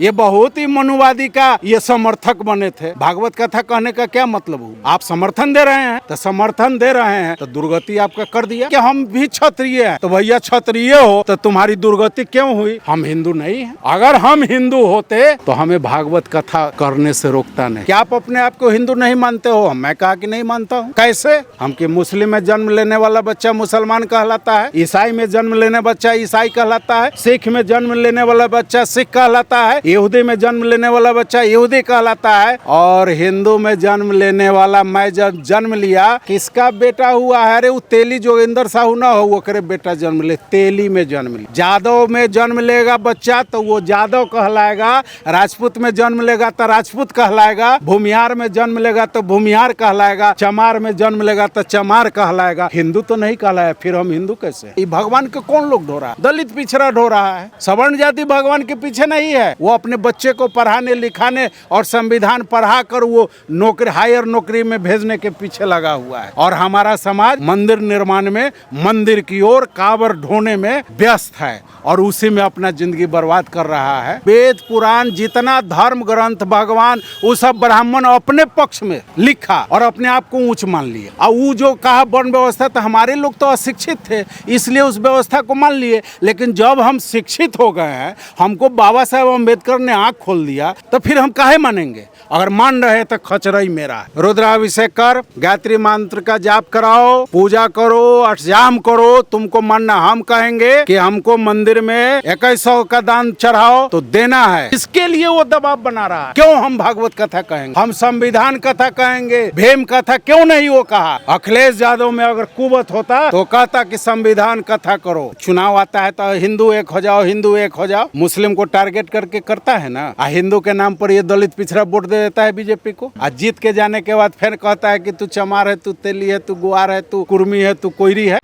ये बहुत ही मनुवादी का ये समर्थक बने थे। भागवत कथा कहने का क्या मतलब हुआ? आप समर्थन दे रहे हैं तो समर्थन दे रहे हैं तो दुर्गति आपका कर दिया कि हम भी क्षत्रिय हैं। तो भैया क्षत्रिय हो तो तुम्हारी दुर्गति क्यों हुई? हम हिंदू नहीं हैं। अगर हम हिंदू होते तो हमें भागवत कथा करने से रोकता नहीं। क्या आप अपने आप को हिंदू नहीं मानते हो? मैं कहा कि नहीं मानता हूँ। कैसे? हम कि मुस्लिम में जन्म लेने वाला बच्चा मुसलमान कहलाता है, ईसाई में जन्म लेने बच्चा ईसाई कहलाता है, सिख में जन्म लेने वाला बच्चा सिख कहलाता है, यहूदी में जन्म लेने वाला बच्चा यहूदी कहलाता है, और हिंदू में जन्म लेने वाला मैं जब जन्म लिया किसका बेटा हुआ है? अरे वो तेली जोगिंदर साहू ना हो, वो करे बेटा जन्म ले, तेली में जन्म लिया। जादव में जन्म लेगा बच्चा तो वो जादव कहलाएगा, राजपूत में जन्म लेगा तो राजपूत कहलाएगा, भूमिहार में जन्म लेगा तो भूमिहार कहलाएगा, चमार में जन्म लेगा तो चमार कहलाएगा। हिंदू तो नहीं कहलाया, फिर हम हिंदू कैसे? ये भगवान के कौन लोग ढो रहा है? दलित पिछड़ा ढो रहा है। सवर्ण जाति भगवान के पीछे नहीं है, वो अपने बच्चे को पढ़ाने लिखाने और संविधान पढ़ा कर वो नौकरी हायर नौकरी में भेजने के पीछे लगा हुआ है। और हमारा समाज मंदिर निर्माण में, मंदिर की ओर कांवर ढोने में व्यस्त है और उसी में अपना जिंदगी बर्बाद कर रहा है। वेद पुराण जितना धर्म ग्रंथ भगवान वो सब ब्राह्मण अपने पक्ष में लिखा और अपने आप को ऊंच मान लिया। और वो जो कहा वर्ण व्यवस्था, तो हमारे लोग तो अशिक्षित थे इसलिए उस व्यवस्था को मान लिए। लेकिन जब हम शिक्षित हो गए हैं, हमको बाबा साहेब अम्बेडकर ने आंख खोल दिया, तो फिर हम काहे मानेंगे? अगर मान रहे तो खचरा ही मेरा है। रुद्राभिषेक कर, गायत्री मंत्र का जाप कराओ, पूजा करो, अष्टयाम करो, तुमको मानना हम कहेंगे कि हमको मंदिर में 2100 का दान चढ़ाओ तो देना है। इसके लिए वो दबाव बना रहा है। क्यों हम भागवत कथा कहेंगे? हम संविधान कथा कहेंगे, भेम कथा क्यों नहीं वो कहा? अखिलेश यादव में अगर कुवत होता तो कहता कि संविधान कथा करो। चुनाव आता है तो हिंदू एक हो जाओ, हिंदू एक हो जाओ, मुस्लिम को टारगेट करके करता है ना। हिंदू के नाम पर ये दलित पिछड़ा वोट दे देता है बीजेपी को। आज जीत के जाने के बाद फिर कहता है कि तू चमार है, तू तेली है, तू गुआर है, तू कुर्मी है, तू कोयरी है।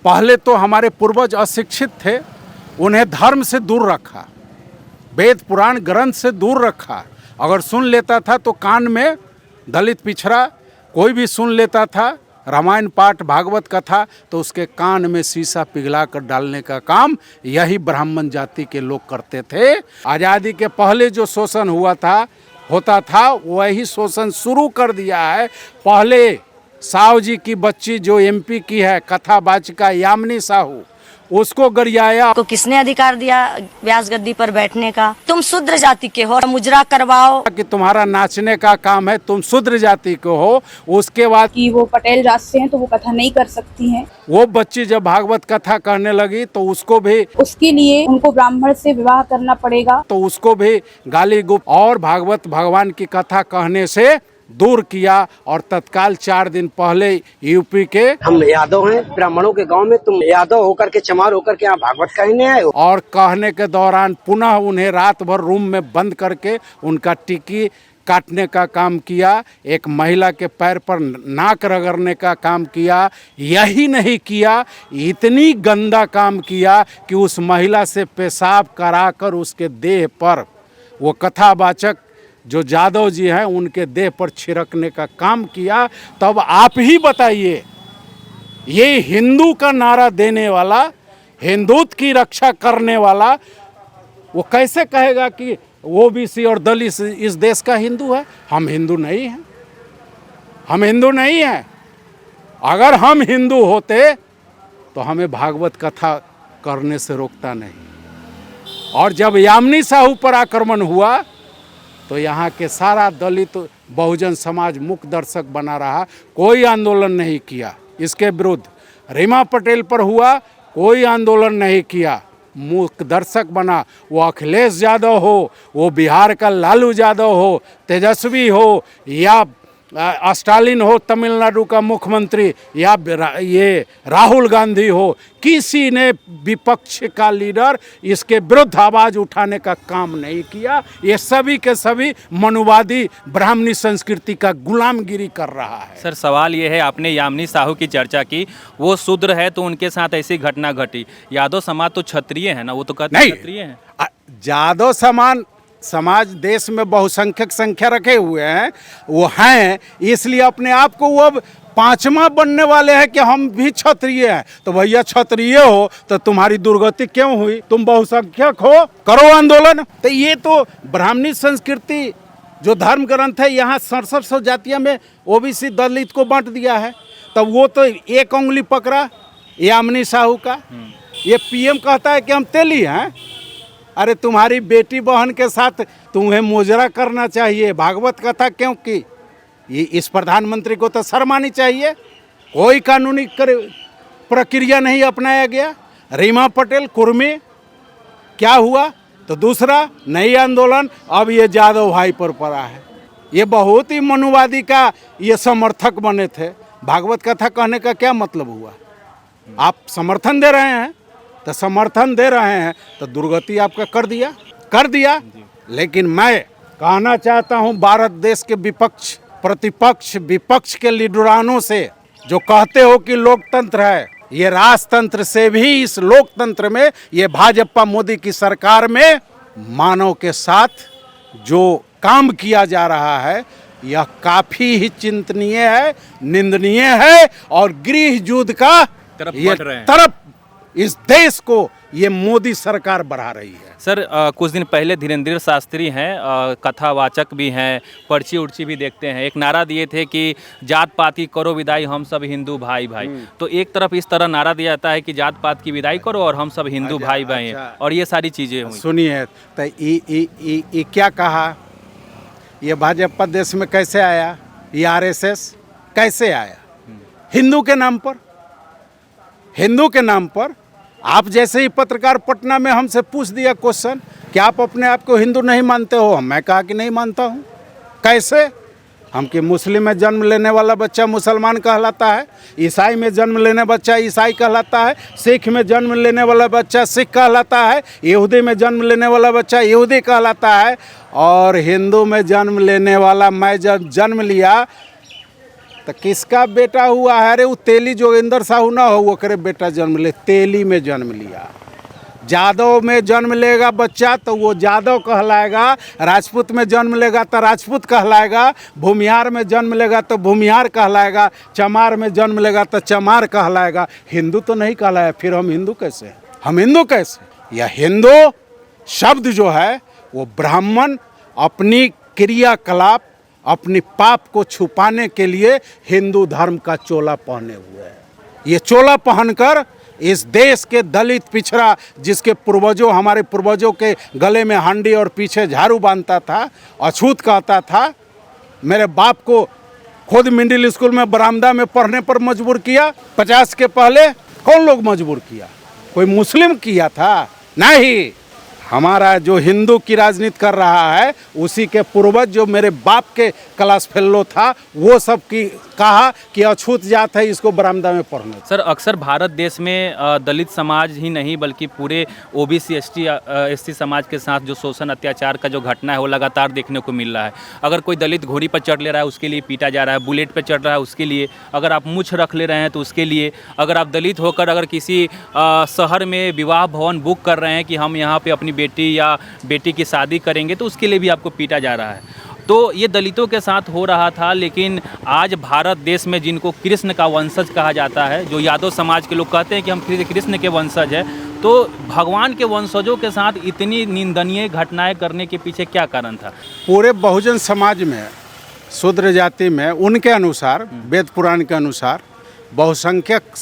पहले तो हमारे पूर्वज अशिक्षित थे, उन्हें धर्म से दूर रखा, वेद पुराण ग्रंथ से दूर रखा। अगर सुन लेता था तो कान में, दलित पिछड़ा कोई भी सुन लेता था रामायण पाठ भागवत कथा तो उसके कान में शीशा पिघला कर डालने का काम यही ब्राह्मण जाति के लोग करते थे। आज़ादी के पहले जो शोषण होता था वही शोषण शुरू कर दिया है। पहले साहू जी की बच्ची जो एमपी की है कथावाचिका यामिनी साहू, उसको गरियाया। को किसने अधिकार दिया व्यास गद्दी पर बैठने का? तुम शूद्र जाति के हो, मुजरा करवाओ कि तुम्हारा नाचने का काम है, तुम शूद्र जाति के हो। उसके बाद कि वो पटेल जात से हैं तो वो कथा नहीं कर सकती हैं। वो बच्ची जब भागवत कथा कहने लगी तो उसको भी, उसके लिए उनको ब्राह्मण से विवाह करना पड़ेगा, तो उसको भी गाली गुप और भागवत भगवान की कथा कहने से दूर किया। और तत्काल 4 दिन पहले यूपी के, हम यादव हैं, ब्राह्मणों के गांव में तुम यादव होकर के, चमार होकर के यहाँ भागवत कहने आए हो। और कहने के दौरान पुनः उन्हें रात भर रूम में बंद करके उनका टिकी काटने का काम किया, एक महिला के पैर पर नाक रगड़ने का काम किया। यही नहीं किया, इतनी गंदा काम किया कि उस महिला से पेशाब कराकर उसके देह पर, वो कथावाचक जो जादव जी हैं उनके देह पर छिड़कने का काम किया। तब आप ही बताइए, ये हिंदू का नारा देने वाला, हिंदुत्व की रक्षा करने वाला, वो कैसे कहेगा कि ओबीसी और दलित इस देश का हिंदू है? हम हिंदू नहीं हैं, हम हिंदू नहीं हैं। अगर हम हिंदू होते तो हमें भागवत कथा करने से रोकता नहीं। और जब यामिनी साहू पर आक्रमण हुआ तो यहाँ के सारा दलित बहुजन समाज मूक दर्शक बना रहा, कोई आंदोलन नहीं किया इसके विरुद्ध। रीमा पटेल पर हुआ, कोई आंदोलन नहीं किया, मूक दर्शक बना। वो अखिलेश यादव हो, वो बिहार का लालू यादव हो, तेजस्वी हो, या स्टालिन हो तमिलनाडु का मुख्यमंत्री, या ये राहुल गांधी हो, किसी ने विपक्ष का लीडर इसके विरुद्ध आवाज़ उठाने का काम नहीं किया। ये सभी के सभी मनुवादी ब्राह्मणी संस्कृति का गुलामगिरी कर रहा है। सर सवाल ये है, आपने यामिनी साहू की चर्चा की, वो शूद्र है तो उनके साथ ऐसी घटना घटी। यादव समाज तो क्षत्रिय है ना, वो तो कहते हैं क्षत्रिय हैं। यादव समाज देश में बहुसंख्यक संख्या रखे हुए हैं, वो हैं, इसलिए अपने आप को वो अब पांचवा बनने वाले हैं कि हम भी क्षत्रिय हैं। तो भैया क्षत्रिय हो तो तुम्हारी दुर्गति क्यों हुई? तुम बहुसंख्यक हो, करो आंदोलन। तो ये तो ब्राह्मणी संस्कृति जो धर्म ग्रंथ है, यहाँ 67 जातियों में ओबीसी दलित को बांट दिया है। तब वो तो एक उंगली पकड़ा यामिनी साहू का। ये पीएम कहता है कि हम तेली हैं। अरे तुम्हारी बेटी बहन के साथ तुम्हें मुजरा करना चाहिए, भागवत कथा क्यों की? ये इस प्रधानमंत्री को तो शर्म आनी चाहिए। कोई कानूनी प्रक्रिया नहीं अपनाया गया। रीमा पटेल कुर्मी क्या हुआ? तो दूसरा नई आंदोलन, अब ये जादव भाई पर पड़ा है। ये बहुत ही मनुवादी का ये समर्थक बने थे। भागवत कथा कहने का क्या मतलब हुआ? आप समर्थन दे रहे हैं तो समर्थन दे रहे हैं तो दुर्गति आपका कर दिया। लेकिन मैं कहना चाहता हूं भारत देश के विपक्ष, प्रतिपक्ष, विपक्ष के लीडरानों से, जो कहते हो कि लोकतंत्र है, ये राजतंत्र से भी इस लोकतंत्र में, ये भाजपा मोदी की सरकार में मानव के साथ जो काम किया जा रहा है यह काफी ही चिंतनीय है, निंदनीय है और गृह युद्ध का तरफ इस देश को ये मोदी सरकार बढ़ा रही है। सर कुछ दिन पहले धीरेन्द्र शास्त्री हैं, कथावाचक भी हैं, पर्ची उर्ची भी देखते हैं, एक नारा दिए थे कि जात पात की करो विदाई, हम सब हिंदू भाई भाई। तो एक तरफ इस तरह नारा दिया जाता है कि जात पात की विदाई करो और हम सब हिंदू भाई भाई हैं, और ये सारी चीज़ें हुई। सुनिए, तो ये क्या कहा? ये भाजपा देश में कैसे आया? ये आरएसएस कैसे आया? हिंदू के नाम पर, हिंदू के नाम पर। आप जैसे ही पत्रकार पटना में हमसे पूछ दिया क्वेश्चन कि आप अपने आप को हिंदू नहीं मानते हो, मैं कहा कि नहीं मानता हूँ। कैसे? हम कि मुस्लिम में जन्म लेने वाला बच्चा मुसलमान कहलाता है, ईसाई में जन्म लेने बच्चा ईसाई कहलाता है, सिख में जन्म लेने वाला बच्चा सिख कहलाता है, यहूदी में जन्म लेने वाला बच्चा यहूदी कहलाता है, और हिंदू में जन्म लेने वाला मैं जब जन्म लिया तो किसका बेटा हुआ है? अरे वो तेली जोगिंदर साहू ना हो, वो करे बेटा जन्म ले, तेली में जन्म लिया। जादव में जन्म लेगा बच्चा तो वो जादव कहलाएगा, राजपूत में जन्म लेगा तो राजपूत कहलाएगा, भूमिहार में जन्म लेगा तो भूमिहार कहलाएगा, चमार में जन्म लेगा तो चमार कहलाएगा। हिंदू तो नहीं कहलाया। फिर हम हिंदू कैसे? हम हिंदू कैसे? यह हिंदू शब्द जो है वो ब्राह्मण अपनी क्रियाकलाप, अपनी पाप को छुपाने के लिए हिंदू धर्म का चोला पहने हुए है। ये चोला पहनकर इस देश के दलित पिछड़ा, जिसके पूर्वजों, हमारे पूर्वजों के गले में हांडी और पीछे झाड़ू बांधता था, अछूत कहता था, मेरे बाप को खुद मिडिल स्कूल में बरामदा में पढ़ने पर मजबूर किया। 50 के पहले कौन लोग मजबूर किया? कोई मुस्लिम किया था? नहीं। हमारा जो हिंदू की राजनीति कर रहा है उसी के पूर्वज, जो मेरे बाप के क्लास फेलो था, वो सब की कहा कि अछूत जात है, इसको बरामदा में पढ़ना। सर अक्सर भारत देश में दलित समाज ही नहीं बल्कि पूरे ओबीसी एसटी समाज के साथ जो शोषण अत्याचार का जो घटना है वो लगातार देखने को मिल रहा है। अगर कोई दलित घोड़ी पर चढ़ ले रहा है उसके लिए पीटा जा रहा है, बुलेट पर चढ़ रहा है उसके लिए, अगर आप मूछ रख ले रहे हैं तो उसके लिए, अगर आप दलित होकर अगर किसी शहर में विवाह भवन बुक कर रहे हैं कि हम यहाँ पर अपनी बेटी या बेटी की शादी करेंगे तो उसके लिए भी आपको पीटा जा रहा है। तो ये दलितों के साथ हो रहा था, लेकिन आज भारत देश में जिनको कृष्ण का वंशज कहा जाता है, जो यादव समाज के लोग कहते हैं कि हम कृष्ण के वंशज हैं, तो भगवान के वंशजों के साथ इतनी निंदनीय घटनाएं करने के पीछे क्या कारण था? पूरे बहुजन समाज में, शूद्र जाति में, उनके अनुसार, वेद पुराण के अनुसार बहुसंख्यक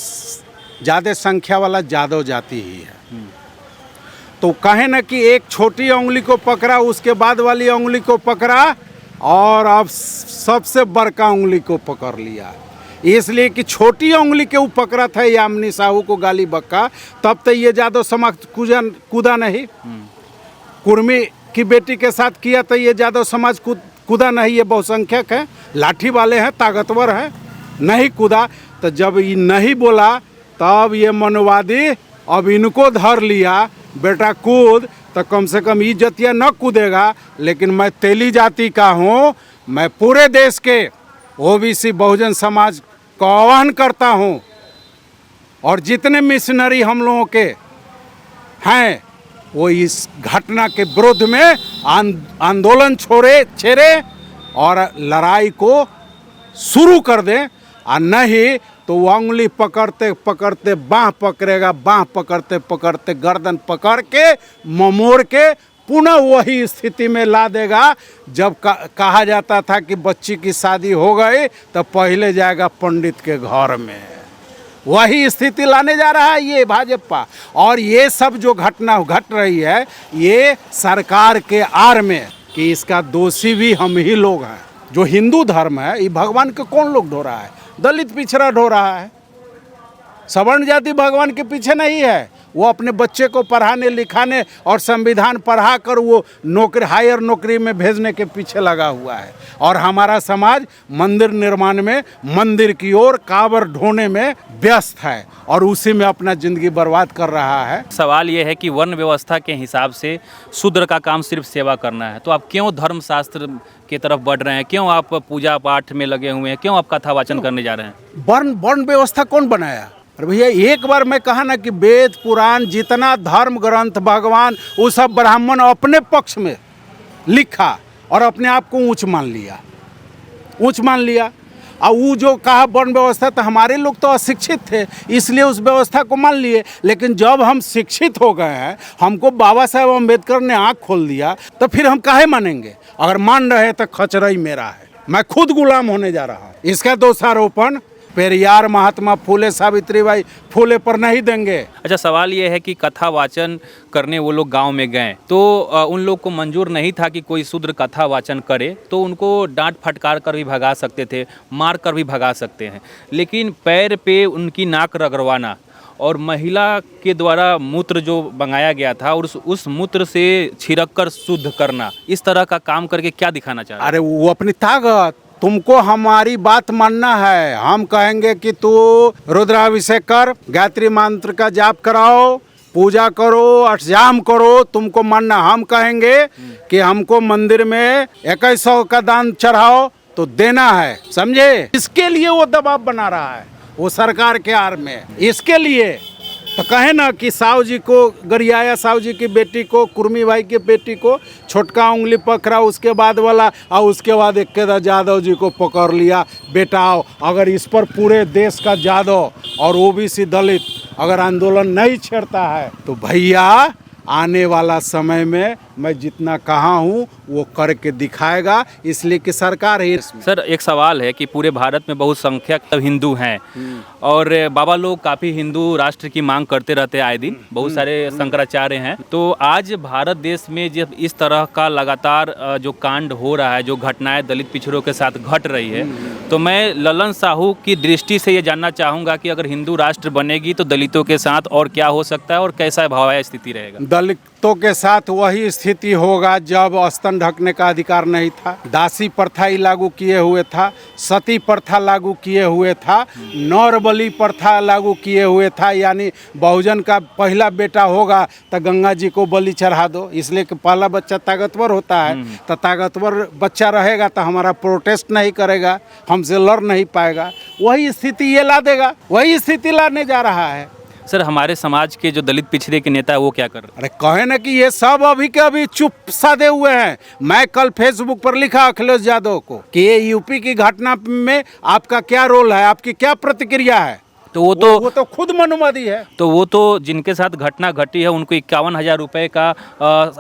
ज़्यादा संख्या वाला यादव जाति ही है। तो कहे ना कि एक छोटी उंगली को पकड़ा, उसके बाद वाली उंगली को पकड़ा और अब सबसे बड़का उंगली को पकड़ लिया। इसलिए कि छोटी उंगली के वो पकड़ा था यामिनी साहू को गाली बक्का, तब तो ये यादव समाज कूदा नहीं। कुर्मी की बेटी के साथ किया तो ये यादव समाज कूदा नहीं। ये बहुसंख्यक है, लाठी वाले हैं, ताकतवर हैं, नहीं कूदा। तो जब ये नहीं बोला तब ये मनवादी अब इनको धर लिया, बेटा कूद, तो कम से कम इज्जतिया न कूदेगा। लेकिन मैं तेली जाति का हूँ, मैं पूरे देश के ओबीसी बहुजन समाज को आह्वान करता हूँ, और जितने मिशनरी हम लोगों के हैं वो इस घटना के विरोध में आंदोलन छेड़े और लड़ाई को शुरू कर दें। और नहीं तो वो उंगली पकड़ते पकड़ते बाँह पकड़ेगा, बाँह पकड़ते पकड़ते गर्दन पकड़ के ममोड़ के पुनः वही स्थिति में ला देगा। जब कहा जाता था कि बच्ची की शादी हो गई तो पहले जाएगा पंडित के घर में, वही स्थिति लाने जा रहा है ये भाजपा। और ये सब जो घटना घट रही है ये सरकार के आड़ में, कि इसका दोषी भी हम ही लोग हैं। जो हिंदू धर्म है ये भगवान के कौन लोग ढो रहा है? दलित पिछड़ा ढो रहा है। सवर्ण जाति भगवान के पीछे नहीं है, वो अपने बच्चे को पढ़ाने लिखाने और संविधान पढ़ा कर वो नौकरी हायर नौकरी में भेजने के पीछे लगा हुआ है। और हमारा समाज मंदिर निर्माण में, मंदिर की ओर कांवर ढोने में व्यस्त है और उसी में अपना जिंदगी बर्बाद कर रहा है। सवाल ये है कि वर्ण व्यवस्था के हिसाब से शूद्र का काम सिर्फ सेवा करना है, तो आप क्यों धर्मशास्त्र की तरफ बढ़ रहे हैं? क्यों आप पूजा पाठ में लगे हुए हैं? क्यों आप कथा वाचन करने जा रहे हैं? वर्ण व्यवस्था कौन बनाया? अरे भैया एक बार मैं कहा ना कि वेद पुराण जितना धर्म ग्रंथ भगवान वो सब ब्राह्मण अपने पक्ष में लिखा और अपने आप को ऊंच मान लिया। और वो जो कहा वर्ण व्यवस्था, तो हमारे लोग तो अशिक्षित थे इसलिए उस व्यवस्था को मान लिए। लेकिन जब हम शिक्षित हो गए हैं, हमको बाबा साहेब अम्बेडकर ने आँख खोल दिया, तो फिर हम काहे मानेंगे? अगर मान रहे तो खचरा ही मेरा है, मैं खुद गुलाम होने जा रहा हूँ। इसका दोषारोपण पेरियार, महात्मा फूले, सावित्रीबाई फूले पर नहीं देंगे। अच्छा, सवाल ये है कि कथा वाचन करने वो लोग गांव में गए तो उन लोग को मंजूर नहीं था कि कोई शूद्र कथा वाचन करे, तो उनको डांट फटकार कर भी भगा सकते थे, मार कर भी भगा सकते हैं। लेकिन पैर पे उनकी नाक रगड़वाना और महिला के द्वारा मूत्र जो मंगाया गया था और उस मूत्र से छिड़क कर शुद्ध करना, इस तरह का काम करके क्या दिखाना चाह रहे? अरे वो अपनी ताकत, तुमको हमारी बात मानना है। हम कहेंगे कि तू रुद्राभिषेक कर, गायत्री मंत्र का जाप कराओ, पूजा करो, अष्टयाम करो, तुमको मानना। हम कहेंगे कि हमको मंदिर में 2100 का दान चढ़ाओ तो देना है, समझे? इसके लिए वो दबाव बना रहा है, वो सरकार के आड़ में। इसके लिए तो कहे ना कि साहू जी को गरियाया, साहू जी की बेटी को, कुर्मी भाई की बेटी को छोटका उंगली पकड़ा, उसके बाद वाला, और उसके बाद एक यादव जी को पकड़ लिया। बेटा अगर इस पर पूरे देश का यादव और ओबीसी दलित अगर आंदोलन नहीं छेड़ता है तो भैया आने वाला समय में मैं जितना कहा हूँ वो करके दिखाएगा, इसलिए कि सरकार ही। सर, एक सवाल है कि पूरे भारत में बहुसंख्यक हिंदू हैं और बाबा लोग काफ़ी हिंदू राष्ट्र की मांग करते रहते हैं आए दिन, बहुत सारे शंकराचार्य हैं। तो आज भारत देश में जब इस तरह का लगातार जो कांड हो रहा है, जो घटनाएं दलित पिछड़ों के साथ घट रही है, तो मैं ललन साहू की दृष्टि से ये जानना चाहूँगा कि अगर हिंदू राष्ट्र बनेगी तो दलितों के साथ और क्या हो सकता है और कैसा भाव स्थिति रहेगा? दलितों के साथ वही स्थिति होगा जब स्तन ढकने का अधिकार नहीं था, दासी प्रथा ही लागू किए हुए था, सती प्रथा लागू किए हुए था, नौरबली प्रथा लागू किए हुए था। यानी बहुजन का पहला बेटा होगा तो गंगा जी को बलि चढ़ा दो, इसलिए कि पहला बच्चा ताकतवर होता है, तो ताकतवर बच्चा रहेगा तो हमारा प्रोटेस्ट नहीं करेगा, हमसे लड़ नहीं पाएगा। वही स्थिति ये ला देगा, वही स्थिति लाने जा रहा है। सर, हमारे समाज के जो दलित पिछड़े के नेता है वो क्या कर रहे हैं? अरे कहे ना कि ये सब अभी के अभी चुप साधे हुए हैं। मैं कल फेसबुक पर लिखा अखिलेश यादव को कि ये यूपी की घटना में आपका क्या रोल है, आपकी क्या प्रतिक्रिया है? तो वो तो खुद मनुवादी है। तो वो तो जिनके साथ घटना घटी है उनको 51,000 रुपए का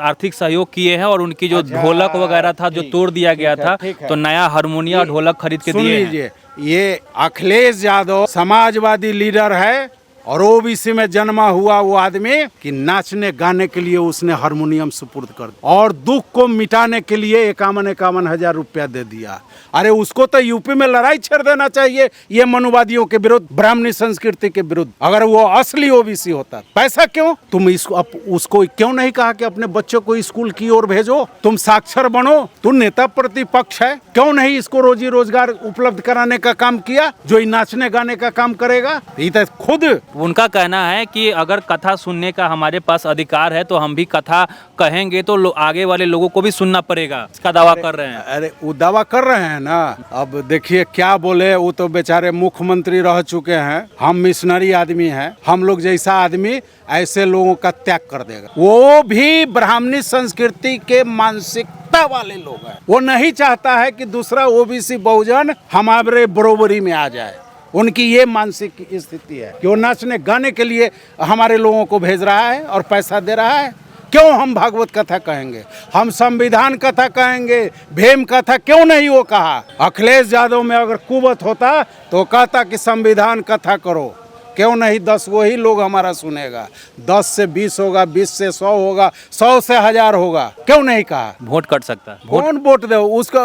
आर्थिक सहयोग किए हैं और उनकी जो ढोलक वगैरह था जो तोड़ दिया गया था, तो नया हारमोनिया ढोलक खरीद के दिए हैं। ये अखिलेश यादव समाजवादी लीडर है और ओबीसी में जन्मा हुआ वो आदमी कि नाचने गाने के लिए उसने हारमोनियम सुपुर्द कर दिया और दुख को मिटाने के लिए 51,000 रुपया दे दिया। अरे उसको तो यूपी में लड़ाई छेड़ देना चाहिए, ये मनुवादियों के विरुद्ध, ब्राह्मणी संस्कृति के विरुद्ध। अगर वो असली ओबीसी होता, पैसा क्यों तुम उसको क्यों नहीं कहा कि अपने बच्चों को स्कूल की ओर भेजो, तुम साक्षर बनो, तुम नेता प्रतिपक्ष है, क्यों नहीं इसको रोजी रोजगार उपलब्ध कराने का काम किया जो नाचने गाने का काम करेगा? ये तो खुद उनका कहना है कि अगर कथा सुनने का हमारे पास अधिकार है तो हम भी कथा कहेंगे तो आगे वाले लोगों को भी सुनना पड़ेगा, इसका दावा कर रहे हैं। अरे वो दावा कर रहे हैं ना, अब देखिए क्या बोले, वो तो बेचारे मुख्यमंत्री रह चुके हैं, हम मिशनरी आदमी हैं, हम लोग जैसा आदमी ऐसे लोगों का त्याग कर देगा। वो भी ब्राह्मणी संस्कृति के मानसिकता वाले लोग हैं, वो नहीं चाहता है कि दूसरा ओबीसी बहुजन हमारे बरोबरी में आ जाए, उनकी ये मानसिक स्थिति है कि वो नाचने गाने के लिए हमारे लोगों को भेज रहा है और पैसा दे रहा है। क्यों हम भागवत कथा कहेंगे, हम संविधान कथा कहेंगे, भेम कथा क्यों नहीं वो कहा। अखिलेश यादव में अगर कुवत होता तो कहता कि संविधान कथा करो, क्यों नहीं 10 वही लोग हमारा सुनेगा। 10 से 20 होगा, 20 से 100 होगा, 100 से 1000 होगा, क्यों नहीं कहा। वोट कट सकता है। कौन वोट दे उसको,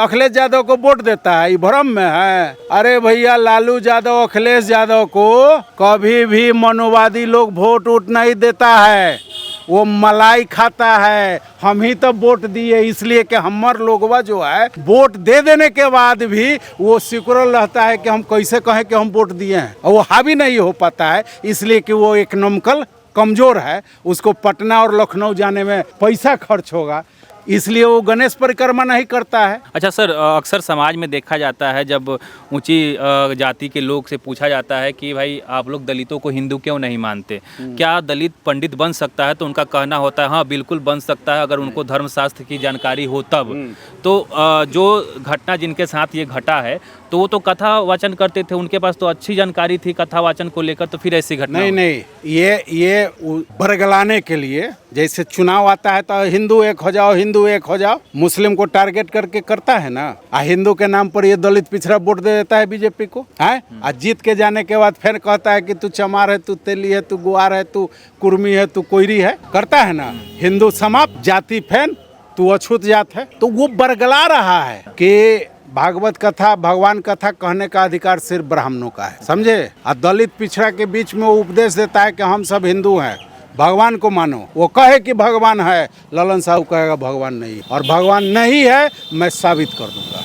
अखिलेश यादव को वोट देता है, ये भ्रम में है। अरे भैया लालू यादव अखिलेश यादव को कभी भी मनुवादी लोग वोट उठ नहीं देता है, वो मलाई खाता है। हम ही तो वोट दिए इसलिए कि हमार लोगवा जो है वोट दे देने के बाद भी वो सिकुड़ल रहता है कि हम कैसे कहें कि हम वोट दिए हैं, और वो हावी नहीं हो पाता है इसलिए कि वो इकोनॉमिकल कमजोर है। उसको पटना और लखनऊ जाने में पैसा खर्च होगा, इसलिए वो गणेश परिक्रमा नहीं करता है। अच्छा सर, अक्सर समाज में देखा जाता है जब ऊंची जाति के लोग से पूछा जाता है कि भाई आप लोग दलितों को हिंदू क्यों नहीं मानते, क्या दलित पंडित बन सकता है, तो उनका कहना होता है हाँ बिल्कुल बन सकता है अगर उनको धर्मशास्त्र की जानकारी हो तब। तो जो घटना जिनके साथ ये घटा है तो वो तो कथा वाचन करते थे, उनके पास तो अच्छी जानकारी थी कथा वाचन को लेकर, तो फिर ऐसी घटना नहीं, ये बरगलाने के लिए, जैसे चुनाव आता है तो हिंदू एक हो जाओ, हिंदू एक हो जाओ, मुस्लिम को टारगेट करके करता है ना। हिंदू के नाम पर ये दलित पिछड़ा वोट दे देता है बीजेपी को, है। जीत के जाने के बाद फिर कहता है कि तू चमार है, तू तेली है, तू गुआर है, तू कुर्मी है, तू कोयरी है, करता है ना। हिंदू समाप्त, जाति फैन, तू अछूत जात है। तो वो बरगला रहा है कि भागवत कथा भगवान कथा कहने का अधिकार सिर्फ ब्राह्मणों का है, समझे। और दलित पिछड़ा के बीच में वो उपदेश देता है कि हम सब हिंदू हैं, भगवान को मानो। वो कहे कि भगवान है, ललन साहब कहेगा भगवान नहीं, और भगवान नहीं है मैं साबित कर दूंगा।